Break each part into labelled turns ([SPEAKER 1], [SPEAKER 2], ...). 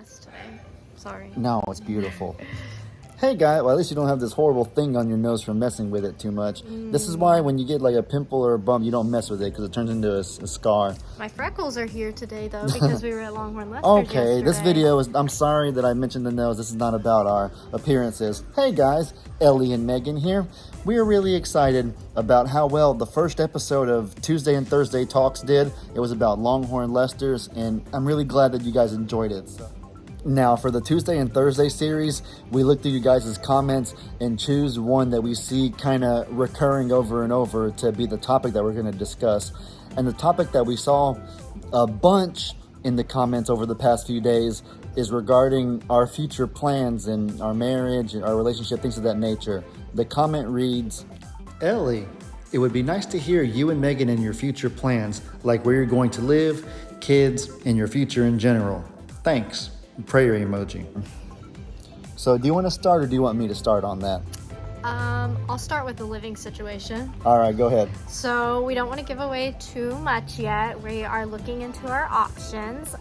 [SPEAKER 1] mess today. Sorry.
[SPEAKER 2] No, it's beautiful. Hey guy, well at least you don't have this horrible thing on your nose from messing with it too much. This is why when you get like a pimple or a bump, you don't mess with it because it turns into a scar.
[SPEAKER 1] My freckles are here today though because we were at Longhorn Lester's
[SPEAKER 2] Okay,
[SPEAKER 1] yesterday.
[SPEAKER 2] this video is, I'm sorry that I mentioned the nose. This is not about our appearances. Hey guys, Ellie and Megan here. We are really excited about how well the first episode of Tuesday and Thursday Talks did. It was about Longhorn Lester's and I'm really glad that you guys enjoyed it. Now, for the Tuesday and Thursday series, we look through you guys' comments and choose one that we see kind of recurring over and over to be the topic that we're going to discuss. And the topic that we saw a bunch in the comments over the past few days is regarding our future plans and our marriage and our relationship, things of that nature. The comment reads, Ellie, it would be nice to hear you and Megan and your future plans, like where you're going to live, kids, and your future in general. Thanks. Prayer emoji. So do you want to start or do you want me to start on that?
[SPEAKER 1] I'll start with the living situation.
[SPEAKER 2] All right, go ahead.
[SPEAKER 1] So we don't want to give away too much yet. We are looking into our options.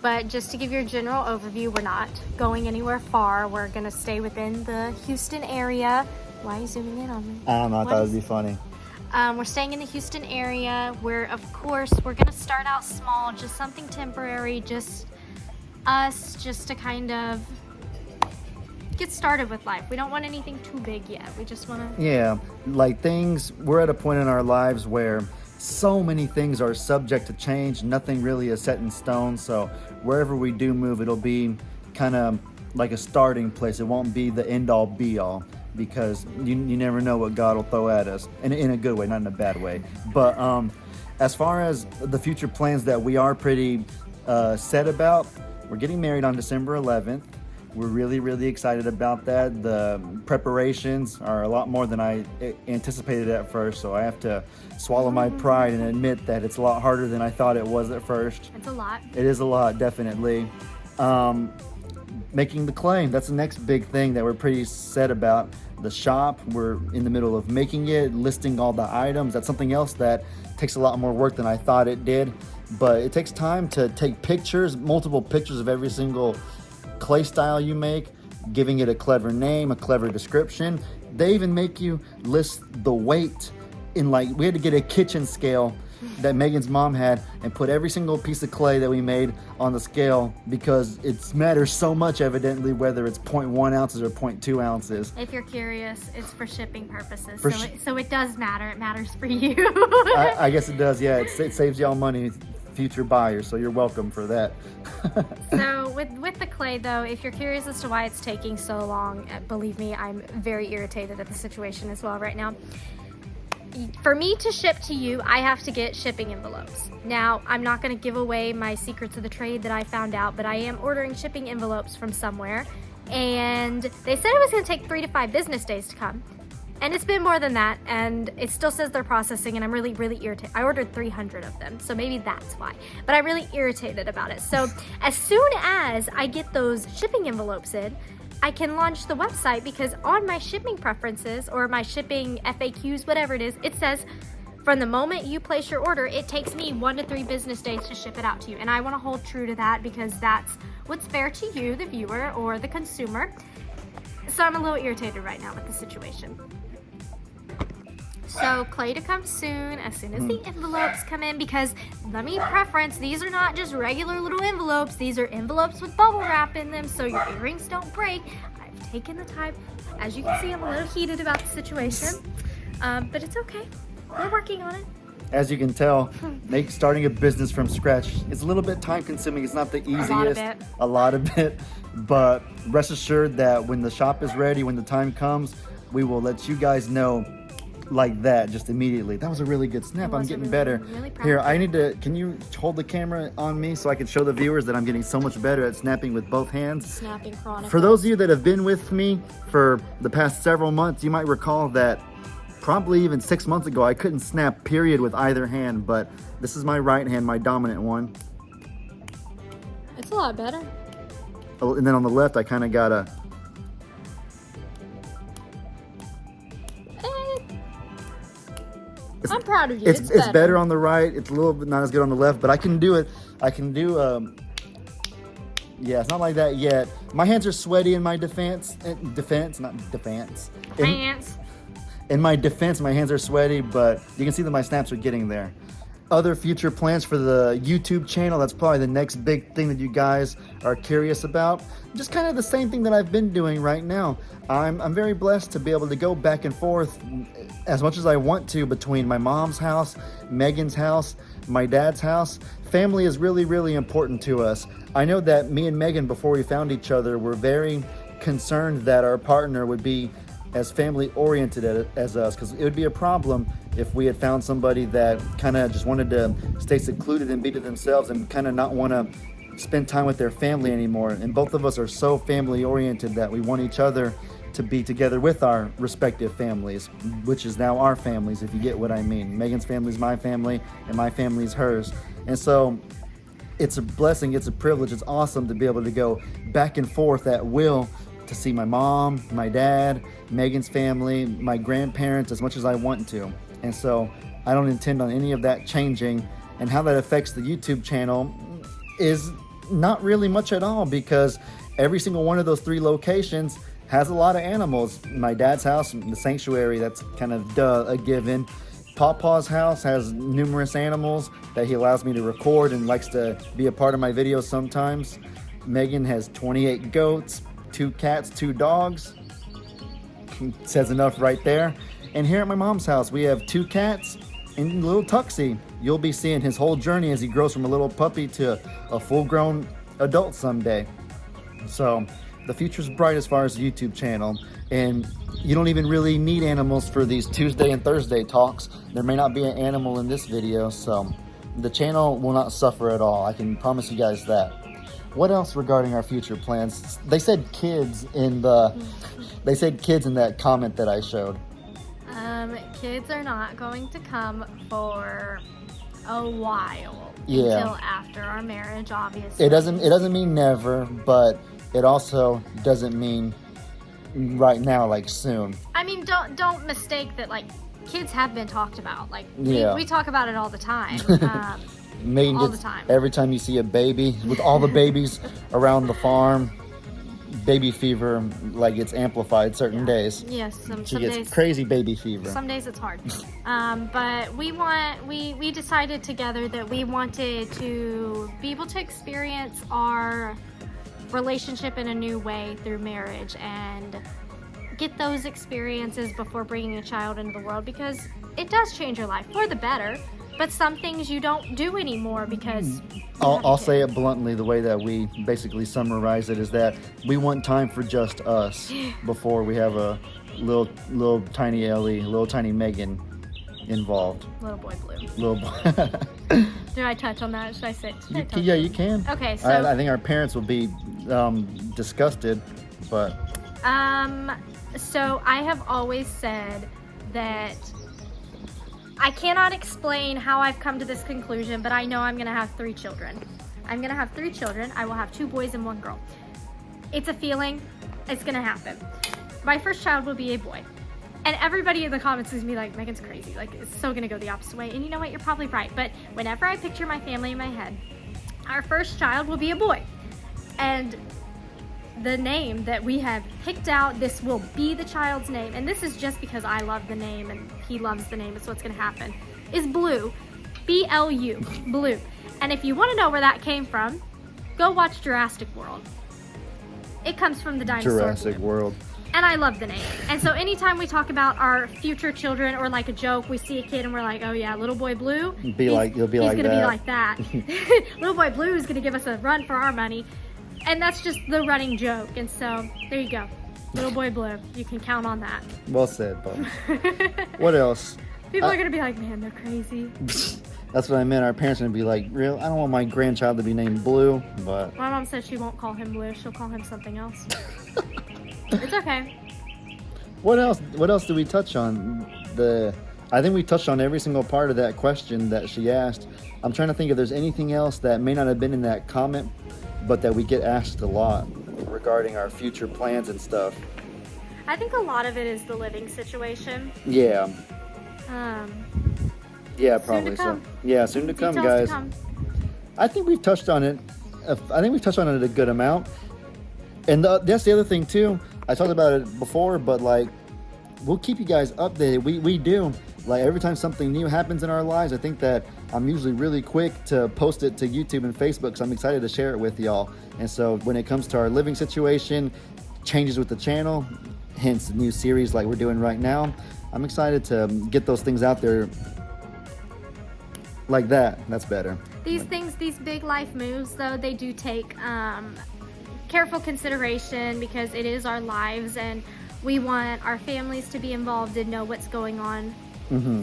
[SPEAKER 1] But just to give you a general overview, we're not going anywhere far. We're going to stay within the Houston area. Why are you zooming in on me?
[SPEAKER 2] I don't know, I thought it would be funny.
[SPEAKER 1] We're staying in the Houston area where, of course, we're going to start out small, just something temporary, just us, just to kind of get started with life. We don't want anything too big yet. We just want to...
[SPEAKER 2] Yeah, like things, we're at a point in our lives where so many things are subject to change. Nothing really is set in stone. So wherever we do move, it'll be kind of like a starting place. It won't be the end all be all because you never know what God will throw at us in a good way, not in a bad way. But as far as the future plans that we are pretty set about, we're getting married on December 11th. We're really, really excited about that. The preparations are a lot more than I anticipated at first, so I have to swallow my pride and admit that it's a lot harder than I thought it was at first.
[SPEAKER 1] It's a lot.
[SPEAKER 2] It is a lot, definitely. Making the clay, that's the next big thing that we're pretty set about. The shop, we're in the middle of making it, listing all the items. That's something else that takes a lot more work than I thought it did. But it takes time to take pictures, multiple pictures of every single clay style you make, giving it a clever name, a clever description. They even make you list the weight in, like, we had to get a kitchen scale that Megan's mom had and put every single piece of clay that we made on the scale because it matters so much, evidently, whether it's 0.1 ounces or 0.2 ounces.
[SPEAKER 1] If you're curious, it's for shipping purposes. So it does matter. It matters for you.
[SPEAKER 2] I guess it does, yeah. It saves y'all money, future buyers, so you're welcome for that.
[SPEAKER 1] So with the clay though, if you're curious as to why it's taking so long, believe me, I'm very irritated at the situation as well right now. For me to ship to you, I have to get shipping envelopes. Now, I'm not going to give away my secrets of the trade that I found out, but I am ordering shipping envelopes from somewhere, and they said it was going to take 3 to 5 business days to come. And it's been more than that, and it still says they're processing, and I'm really, really irritated. I ordered 300 of them, so maybe that's why. But I'm really irritated about it. So as soon as I get those shipping envelopes in, I can launch the website because on my shipping preferences or my shipping FAQs, whatever it is, it says from the moment you place your order, it takes me 1 to 3 business days to ship it out to you. And I want to hold true to that because that's what's fair to you, the viewer or the consumer. So I'm a little irritated right now with the situation. So clay to come soon as the envelopes come in, because let me preference, these are not just regular little envelopes. These are envelopes with bubble wrap in them so your earrings don't break. I've taken the time. As you can see, I'm a little heated about the situation, but it's okay. We're working on it.
[SPEAKER 2] As you can tell, starting a business from scratch is a little bit time consuming. It's not the easiest, a lot of it, but rest assured that when the shop is ready, when the time comes, we will let you guys know like that just immediately. That was a really good snap. I'm getting better.
[SPEAKER 1] Really
[SPEAKER 2] Here, I need to, can you hold the camera on me so I can show the viewers that I'm getting so much better at snapping with both hands?
[SPEAKER 1] Snapping Chronicles.
[SPEAKER 2] For those of you that have been with me for the past several months, you might recall that probably even 6 months ago, I couldn't snap period with either hand, but this is my right hand, my dominant one.
[SPEAKER 1] It's a lot better.
[SPEAKER 2] And then on the left, I kind of got a...
[SPEAKER 1] I'm proud of you.
[SPEAKER 2] It's better on the right. It's a little bit not as good on the left, but I can do it. I can do Yeah, it's not like that yet. My hands are sweaty in my defense. Not defense.
[SPEAKER 1] Pants.
[SPEAKER 2] In my defense, my hands are sweaty, but you can see that my snaps are getting there. Other future plans for the YouTube channel, that's probably the next big thing that you guys are curious about. Just kind of the same thing that I've been doing right now. I'm very blessed to be able to go back and forth as much as I want to between my mom's house, Megan's house, my dad's house. Family is really, really important to us. I know that me and Megan, before we found each other, were very concerned that our partner would be as family oriented as us, because it would be a problem if we had found somebody that kind of just wanted to stay secluded and be to themselves and kind of not want to spend time with their family anymore. And both of us are so family oriented that we want each other to be together with our respective families, which is now our families, if you get what I mean. Megan's family is my family and my family is hers. And so it's a blessing, it's a privilege, it's awesome to be able to go back and forth at will to see my mom, my dad, Megan's family, my grandparents as much as I want to. And so I don't intend on any of that changing. And how that affects the YouTube channel is not really much at all, because every single one of those 3 locations has a lot of animals. My dad's house, the sanctuary, that's kind of a given. Pawpaw's house has numerous animals that he allows me to record and likes to be a part of my videos sometimes. Megan has 28 goats, 2 cats, 2 dogs. Says enough right there. And here at my mom's house, we have 2 cats and little Tuxie. You'll be seeing his whole journey as he grows from a little puppy to a full-grown adult someday. So the future's bright as far as the YouTube channel. And you don't even really need animals for these Tuesday and Thursday talks. There may not be an animal in this video, so the channel will not suffer at all. I can promise you guys that. What else regarding our future plans? They said kids in that comment that I showed.
[SPEAKER 1] Kids are not going to come for a while.
[SPEAKER 2] Yeah.
[SPEAKER 1] Until after our marriage, obviously.
[SPEAKER 2] It doesn't mean never, but it also doesn't mean right now, like soon.
[SPEAKER 1] I mean, don't mistake that, like, kids have been talked about. Like,
[SPEAKER 2] Yeah.
[SPEAKER 1] we talk about it all the time.
[SPEAKER 2] Megan
[SPEAKER 1] all
[SPEAKER 2] gets,
[SPEAKER 1] the time.
[SPEAKER 2] every time you see a baby, with all the babies around the farm, baby fever, like, it's amplified certain days.
[SPEAKER 1] Yes, some
[SPEAKER 2] She gets
[SPEAKER 1] days.
[SPEAKER 2] crazy baby fever.
[SPEAKER 1] Some days it's hard. But we decided together that we wanted to be able to experience our relationship in a new way through marriage and get those experiences before bringing a child into the world, because it does change your life for the better, but some things you don't do anymore because
[SPEAKER 2] I'll say it bluntly, the way that we basically summarize it is that we want time for just us before we have a little tiny Ellie, little tiny Megan involved.
[SPEAKER 1] Little boy blue.
[SPEAKER 2] Little boy.
[SPEAKER 1] Did I touch on that? Should I say?
[SPEAKER 2] Yeah, you can.
[SPEAKER 1] Okay, so
[SPEAKER 2] I think our parents will be disgusted, but
[SPEAKER 1] so I have always said that I cannot explain how I've come to this conclusion, but I know I'm gonna have 3 children. I'm gonna have 3 children. I will have 2 boys and 1 girl. It's a feeling. It's gonna happen. My first child will be a boy. And everybody in the comments is gonna be like, Megan's crazy. Like, it's so gonna go the opposite way. And you know what? You're probably right. But whenever I picture my family in my head, our first child will be a boy. And the name that we have picked out, this will be the child's name, and this is just because I love the name and he loves the name, it's what's gonna happen, is Blue. B-L-U, Blue. And if you wanna know where that came from, go watch Jurassic World. It comes from the dinosaur
[SPEAKER 2] Jurassic
[SPEAKER 1] Blue.
[SPEAKER 2] World.
[SPEAKER 1] And I love the name. And so anytime we talk about our future children, or like a joke, we see a kid and we're like, oh yeah, little boy Blue.
[SPEAKER 2] You'll be like
[SPEAKER 1] he's
[SPEAKER 2] that.
[SPEAKER 1] gonna be like that. Little boy Blue is gonna give us a run for our money. And that's just the running joke. And so there you go. Little boy Blue. You can count on that.
[SPEAKER 2] Well said, Bob. What else?
[SPEAKER 1] People are gonna be like, man, they're crazy.
[SPEAKER 2] That's what I meant. Our parents are gonna be like, real? I don't want my grandchild to be named Blue, but
[SPEAKER 1] My mom said she won't call him Blue. She'll call him something else. It's okay.
[SPEAKER 2] what else? What else did we touch on? I think we touched on every single part of that question that she asked. I'm trying to think if there's anything else that may not have been in that comment, but that we get asked a lot regarding our future plans and stuff.
[SPEAKER 1] I think a lot of it is the living situation.
[SPEAKER 2] Yeah. Yeah,
[SPEAKER 1] Soon
[SPEAKER 2] probably
[SPEAKER 1] to
[SPEAKER 2] so.
[SPEAKER 1] come.
[SPEAKER 2] Yeah, soon to come,
[SPEAKER 1] Details
[SPEAKER 2] guys.
[SPEAKER 1] to come.
[SPEAKER 2] I think we've touched on it I think we touched on it a good amount. And that's the other thing too. I talked about it before, but like, we'll keep you guys updated. We do. Like every time something new happens in our lives, I think that I'm usually really quick to post it to YouTube and Facebook because I'm excited to share it with y'all. And so when it comes to our living situation, changes with the channel, hence new series like we're doing right now, I'm excited to get those things out there like that. That's better.
[SPEAKER 1] These things, these big life moves, though, they do take careful consideration because it is our lives and we want our families to be involved and know what's going on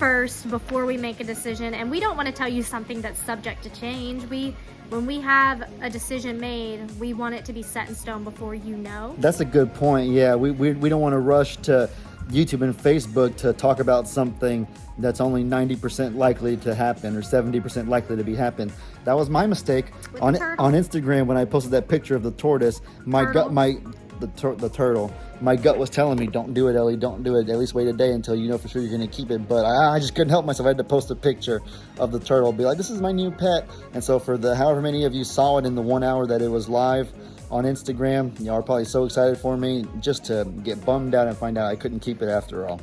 [SPEAKER 1] first before we make a decision. And we don't want to tell you something that's subject to change. When we have a decision made, we want it to be set in stone before you know.
[SPEAKER 2] That's a good point. Yeah, we don't want to rush to YouTube and Facebook to talk about something that's only 90% likely to happen or 70% likely to be happen. That was my mistake on Instagram when I posted that picture of the tortoise. The turtle. My gut was telling me, don't do it, Ellie, don't do it. At least wait a day until you know for sure you're going to keep it. But I just couldn't help myself. I had to post a picture of the turtle, be like, this is my new pet. And so for the however many of you saw it in the 1 hour that it was live on Instagram, y'all are probably so excited for me just to get bummed out and find out I couldn't keep it after all.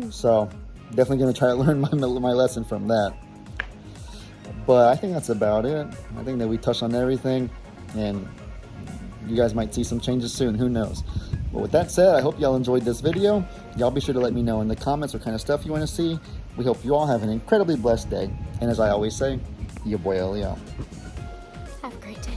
[SPEAKER 2] So definitely going to try to learn my lesson from that. But I think that's about it. I think that we touched on everything, and you guys might see some changes soon. Who knows? But with that said, I hope y'all enjoyed this video. Y'all be sure to let me know in the comments what kind of stuff you want to see. We hope you all have an incredibly blessed day. And as I always say, your boy Ellie out.
[SPEAKER 1] Have a great day.